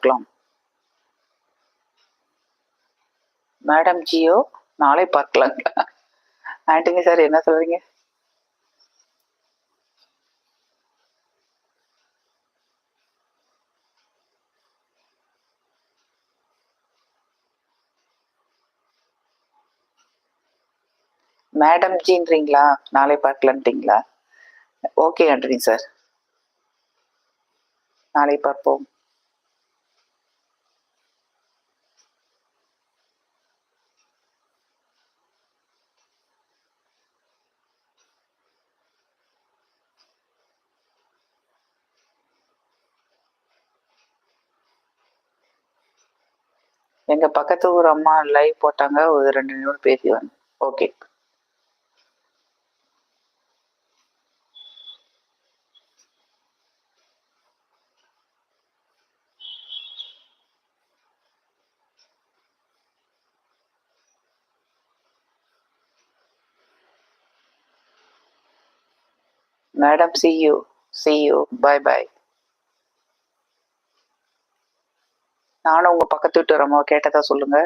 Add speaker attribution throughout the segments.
Speaker 1: பார்க்கலாம். மேடம் ஜியோ நாளை பார்க்கலாம். ஆண்டனி சார் என்ன சொல்றீங்க? மேடம் ஜின்றீங்களா? நாளை பார்க்கலான்ட்டீங்களா? ஓகே ஆண்டனி சார், நாளை பார்ப்போம். எங்க பக்கத்து ஊர் அம்மா லைவ் போட்டாங்க, ஒரு 2 நிமிடம் பேசி வந்து. Okay. Madam see you bye bye. நானும் உங்க பக்கத்து வீட்டு அம்மாவை கேட்டதா சொல்லுங்க.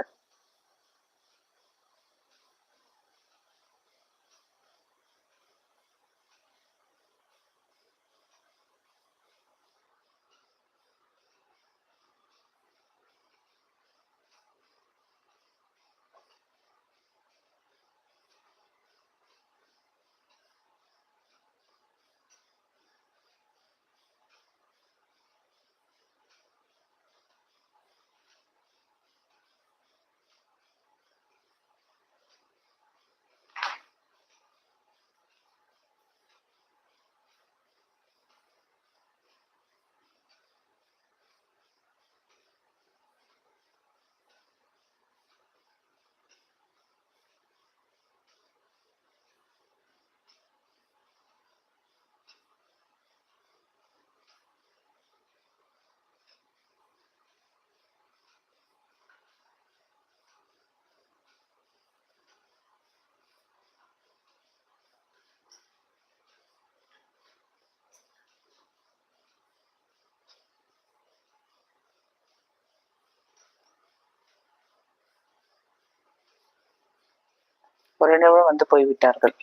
Speaker 1: ஒரு நிமிடம் வந்து போய்விட்டார்கள்.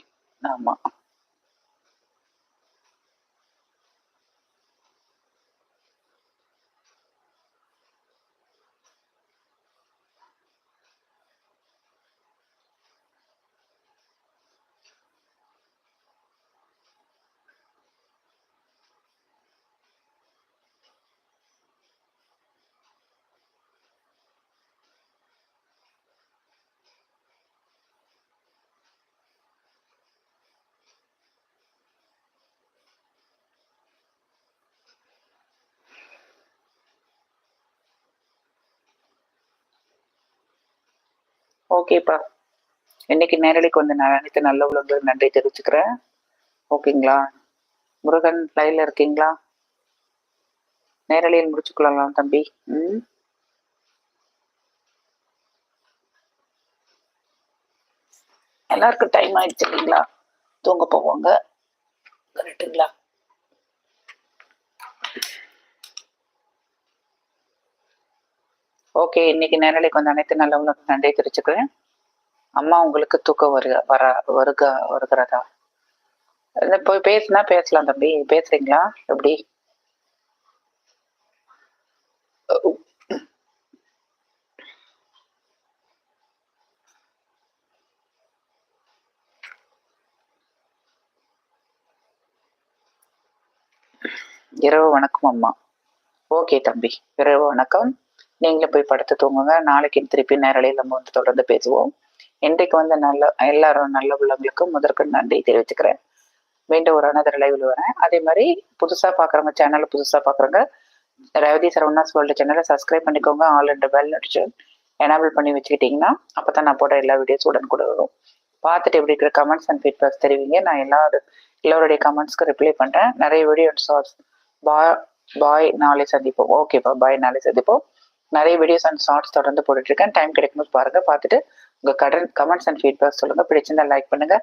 Speaker 1: ஆமா. ஓகேப்பா, இன்னைக்கு நேரலைக்கு வந்து நான் அனைத்து நல்ல உள்ளவங்களுக்கு நன்றி தெரிவிச்சுக்கிறேன். ஓகேங்களா? முருகன் லைவ்ல இருக்கீங்களா? நேரலையில் முடிச்சுக்கொள்ளலாம் தம்பி. எல்லாருக்கும் டைம் ஆயிடுச்சு இல்லைங்களா? தூங்க போவாங்க. கரெக்டுங்களா? ஓகே, இன்னைக்கு நேரலைக்கு வந்து அனைத்து நல்லவங்களுக்கு நன்றி தெரிவிச்சுக்கிறேன். அம்மா உங்களுக்கு தூக்கம் வருகிறதா? போய் பேசுனா பேசலாம் தம்பி. பேசுறீங்களா? எப்படி? இரவு வணக்கம் அம்மா. ஓகே தம்பி, இரவு வணக்கம். நீங்களே போய் படுத்து தூங்குங்க. நாளைக்கு திருப்பி நேரலையில் நம்ம வந்து தொடர்ந்து பேசுவோம். இன்றைக்கு வந்து எல்லாரும் நல்ல உள்ளவங்களுக்கும் முதற்கு நன்றி தெரிவிச்சுக்கிறேன். மீண்டும் ஒரு அனதர் லைவ்ல வரேன். அதே மாதிரி புதுசா பாக்குறவங்க, சேனலை புதுசா பாக்குறவங்க ரேவதி சரவணாஸ் வேர்ல்டு சேனலை சப்ஸ்கிரைப் பண்ணிக்கோங்க. All and bell notification enable பண்ணி வச்சுக்கிட்டீங்கன்னா அப்பதான் நான் போட எல்லா வீடியோஸ் உடனுக்குடன் வரும். பார்த்துட்டு எப்படி இருக்கிற கமெண்ட்ஸ் அண்ட் ஃபீட்பேக்ஸ் தெரிவிங்க. நான் எல்லாருடைய கமெண்ட்ஸ்க்கு ரிப்ளை பண்றேன். நிறைய வீடியோ ஷார்ட்ஸ். பாய், நாளை சந்திப்போம். ஓகேப்பா, பாய், நாளை சந்திப்போம். நிறைய வீடியோஸ் அண்ட் ஷார்ட்ஸ் தொடர்ந்து போட்டுட்டு இருக்கேன். டைம் கிடைக்கும்போது பாருங்க. பார்த்துட்டு உங்க கமெண்ட்ஸ் அண்ட் ஃபீட்பேக் சொல்லுங்க. பிடிச்சிருந்தா லைக் பண்ணுங்க,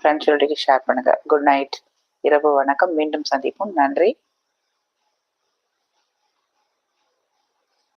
Speaker 1: ஃப்ரெண்ட்ஸ் ஷேர் பண்ணுங்க. குட் நைட், இரவு வணக்கம். மீண்டும் சந்திப்போம். நன்றி.